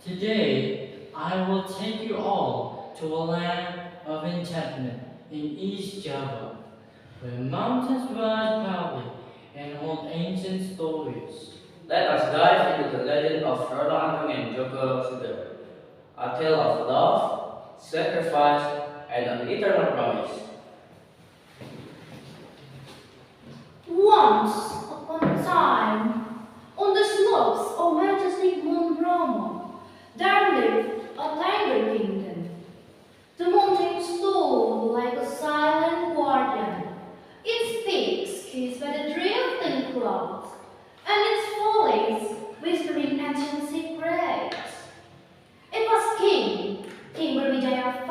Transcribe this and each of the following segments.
Today, I will take you all to a land of enchantment in East Java, where mountains rise proudly and hold ancient stories. Let us dive into the legend of Roro Antong and Joko Sugar, a tale of love, sacrifice, and an eternal promise. Once upon a time, on the slopes of majestic Mount Bromo, there lived a tiger kingdom. The mountain stood like a silent guardian, its peaks kissed by the drifting clouds, and its follies whispering ancient secrets. It was King Berwijaya V,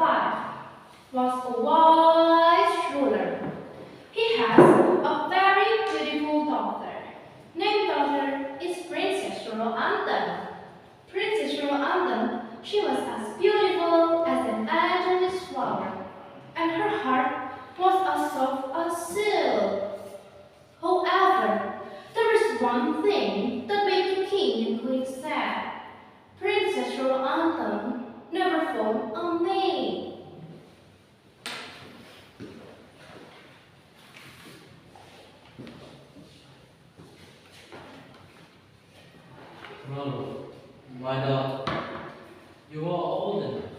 was a wise ruler. He has a very beautiful daughter. Named daughter is Princess Roro Anteng. Princess Roro Anteng, she was as beautiful as an angel's flower, and her heart was as soft as silk. However, there is one thing that made the king and queen sad. Princess Roro Anteng never found a maid. Rolo, my daughter, you are old enough,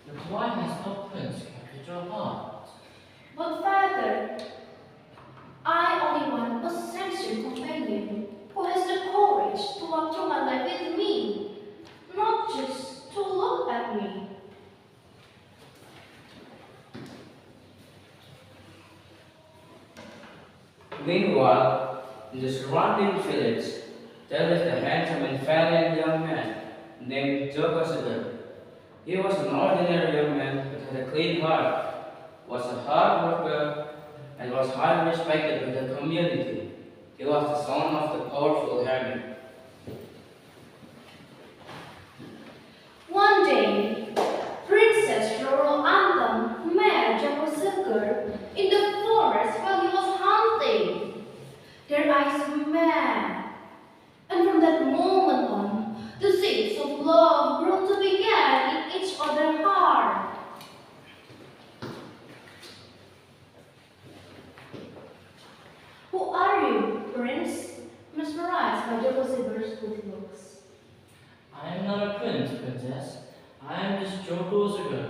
but why has no prince captured your heart? But father, I only want a sincere companion who has the courage to walk through my life with me, not just to look at me. Meanwhile, in the surrounding village, there lived a handsome and valiant young man named Joko Sugar. He was an ordinary young man but had a clean heart, was a hard worker, and was highly respected in the community. He was the son of the powerful hermit. One day, Princess Roro Anteng met Joko Sugar in the forest while he was hunting. Their eyes met, and from that moment on, the seeds of love grew to begin in each other's heart. Who are you, Prince? Mesmerized by Joko Sugar's good looks. I am not a prince, princess. I am just Joko Sugar,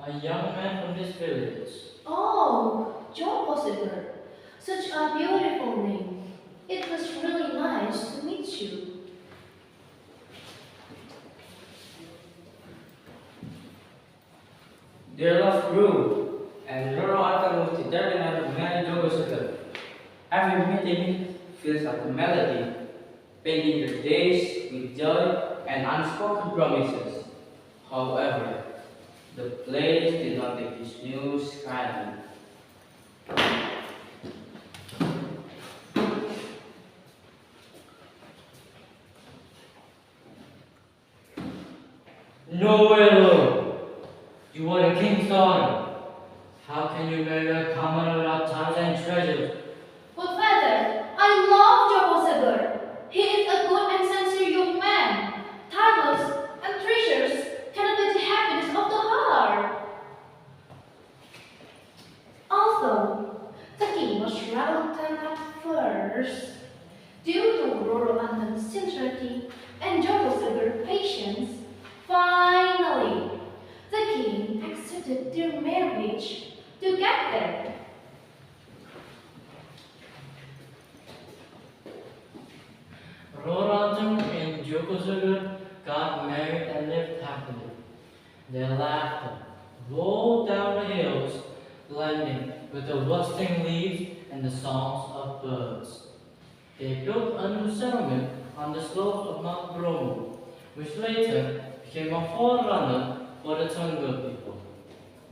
a young man from this village. Oh, Joko Sugar. Such a beautiful name. It was really nice to meet you. Their love grew, and Roro Anteng was determined to marry Joko Sugar. Every meeting feels like a melody, painting their days with joy and unspoken promises. However, the place did not take this news kindly. No way, Lord. You are the king's daughter. How can you marry a commoner without titles and treasures? But father, I love Joko Sugar. He is a good and sincere young man. Titles and treasures cannot be the happiness of the heart. Although the king was reluctant at first, due to Roro Anteng's sincerity and Joko Sugar's patience, finally the king accepted their marriage to get there. Rorantong and Joko Sugar got married and lived happily. Their laughter rolled down the hills, blending with the rustling leaves and the songs of birds. They built a new settlement on the slopes of Mount Bromo, which later became a forerunner for the Tunga people.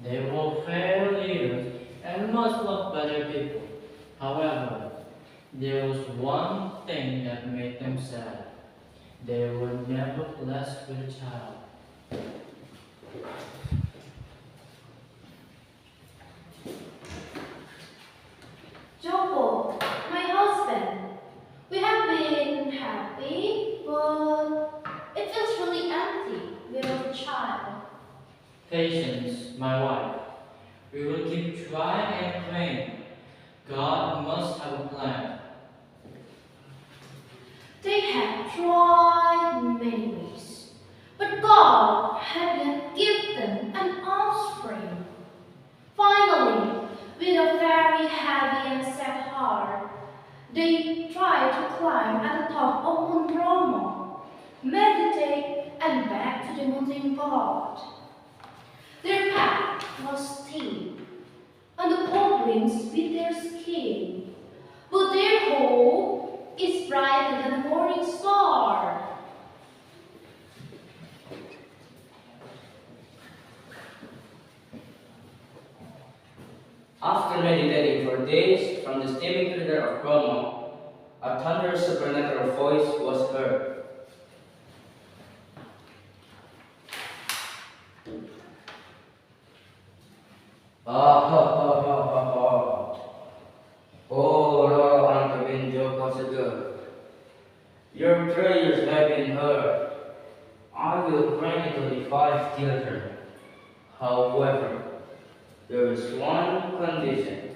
They were fair leaders and much loved by their people. However, there was one thing that made them sad. They were never blessed with a child. Joko, my husband, we have been happy, but it feels really empty. Patience, my wife. We will keep trying and praying. God must have a plan. They had tried many ways, but God hadn't given them an offspring. Finally, with a very heavy and sad heart, they tried to climb at the top of Mount Bromo, meditate, and beg to the mountain god. Their path was steep, and the cold winds beat their skin, but their hope is brighter than the morning star. After meditating for days from the steaming crater of Bromo, a thunderous supernatural voice was heard. Ah ha ha ha ha ha. Oh Lord, unto me, Joko, your prayers have been heard. I will grant you the 5 children. However, there is one condition.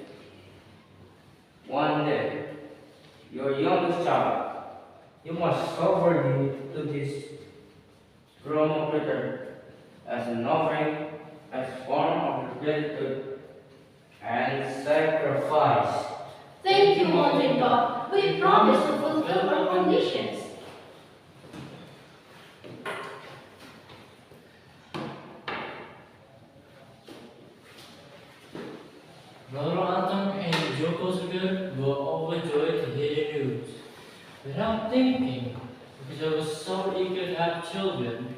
One day, your youngest child, you must suffer you to this Bromo crater as an offering, as form of gratitude and sacrifice. Thank you, mountain god. We promise to fulfill our conditions. Brother Anton and Joko Sugar were overjoyed to hear the news. Without thinking, because they were so eager to have children,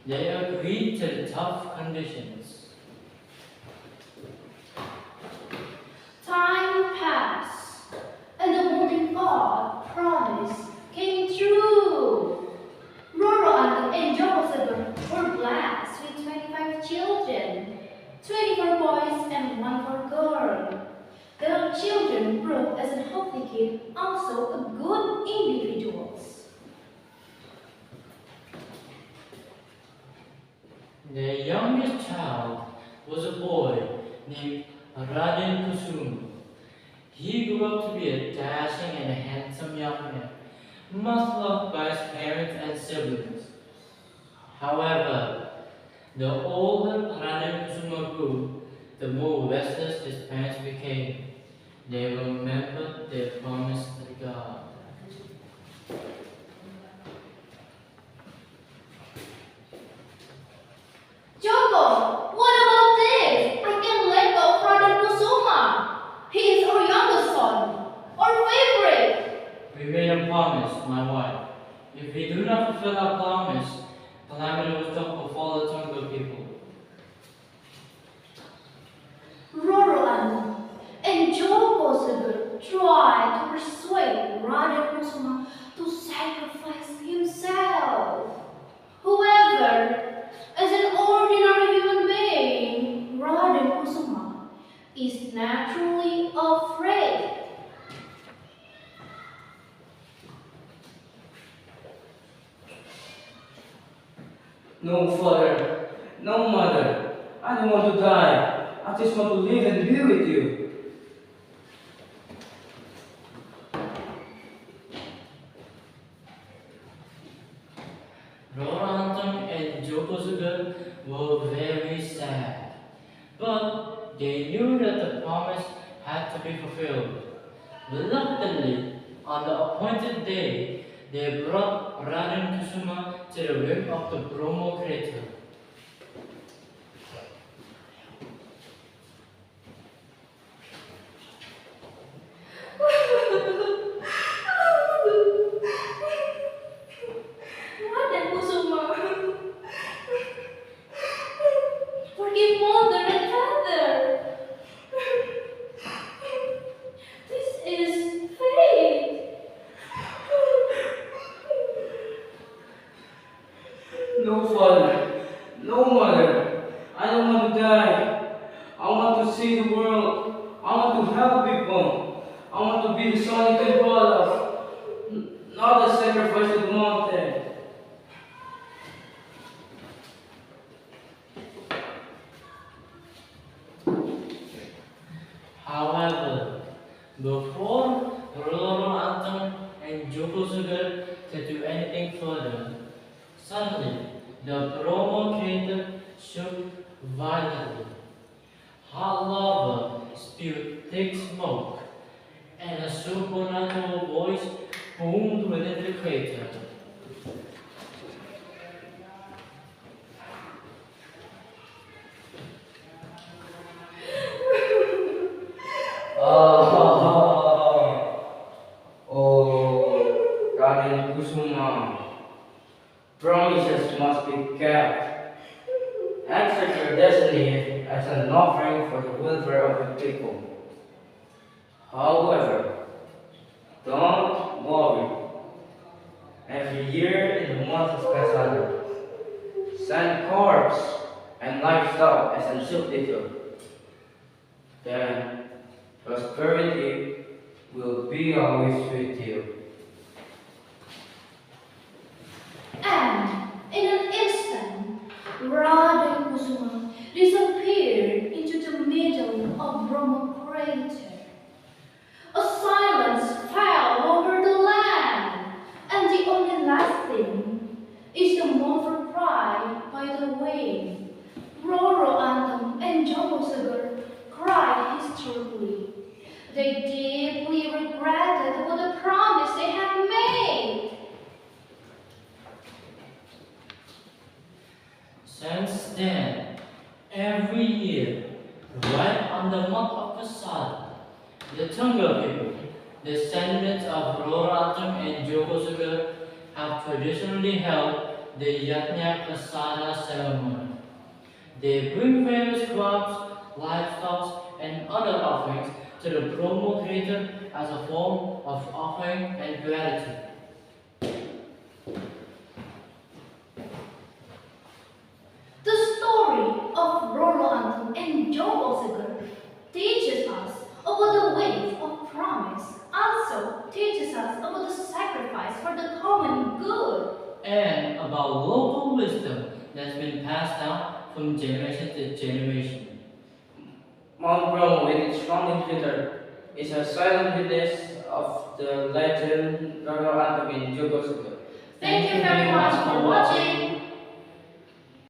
they agreed to the tough conditions. Time passed, and the mountain god promise came true. Roro and Joko were blessed with 25 children, 24 boys and 1 for girl. The children grew as a healthy kid, also a good individuals. Their youngest child was a boy named Raden Kusum. He grew up to be a dashing and a handsome young man, much loved by his parents and siblings. However, the older Raden Kusuma grew, the more restless his parents became. They remembered their promise to God. Joko, what about this? I can't let go of Raden Kusuma. He is our youngest son, our favorite. We made a promise, my wife. If we do not fulfill our promise, calamity will befall the Tonga people. Roro and Joko tried to persuade Raden Kusuma to sacrifice himself. However, as an ordinary human being, Raden Kusuma is naturally afraid. No father, no mother. I don't want to die. I just want to live and be with you. Rorantam and Jokosuga were very sad, but they knew that the promise had to be fulfilled. Reluctantly, on the appointed day, they brought Raden Kusuma to the rim of the Bromo crater. Raden Kusuma, forgive mother and father. This is fate. No father, no mother. I don't want to die. I want to see the world. I want to help people. I want to be the son you can call us, not a sacrifice to the mountain. before Roro Anton and Joko Sugar could do anything further, suddenly the provocator shook violently. Hot lava spewed thick smoke, and a supernatural voice boomed within the crater. Raden Kusuma, promises must be kept. Accept your destiny as an offering for the welfare of the people. However, don't worry. Every year in the month of Kasada, send corpse and livestock as an substitute. Then prosperity will be always with you. And in an instant, Radha and Kusuma disappeared into the middle of Brahma crater. A silence fell over the land, and the only lasting is the mournful cry by the wind. Roro Antam and Jomosagar cried hysterically. They deeply regretted what the promise they had made. Since then, every year, right on the month of Kasada, the Tunga people, descendants of Roratam and Jogosugar, have traditionally held the Yajna Kasada ceremony. They bring various crops, livestock, and other offerings to the Bromo crater as a form of offering and gratitude. The story of Rolo Anton and Jogosugar teaches us about the ways of promise, also teaches us about the sacrifice for the common good. And about local wisdom that's been passed down from generation to generation. Mount Bromo, with its surrounding crater, is a silent witness of the legend Roro Antam in Jogosugar. Thank you very much for watching.